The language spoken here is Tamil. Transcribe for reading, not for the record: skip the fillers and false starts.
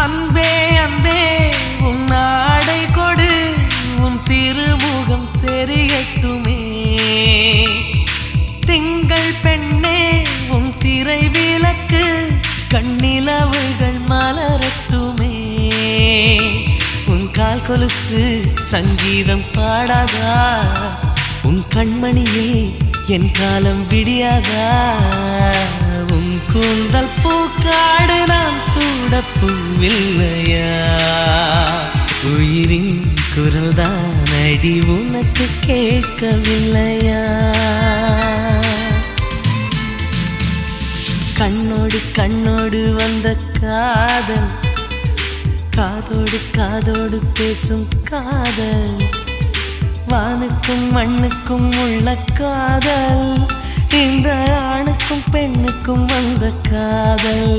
அன்பே அன்பே உன் ஆடை கொடு உன் திருமுகம் தெரியட்டுமே திங்கள் பெண்ணே உன் திரை விளக்கு கண்ணிலவுகள் மலரட்டுமே உன் கால் கொலுசு சங்கீதம் பாடாதா உன் கண்மணியில் என் காலம் விடியாதா உன் கூந்தல் பூக்காடு நான் சூடப்பூவில்லையா உயிரின் குரல் தான் அடி உனக்கு கேட்கவில்லையா கண்ணோடு கண்ணோடு வந்த காதல் காதோடு காதோடு பேசும் காதல் வானுக்கும் மண்ணுக்கும் உள்ள காதல் இந்த ஆணுக்கும் பெண்ணுக்கும் வந்த காதல்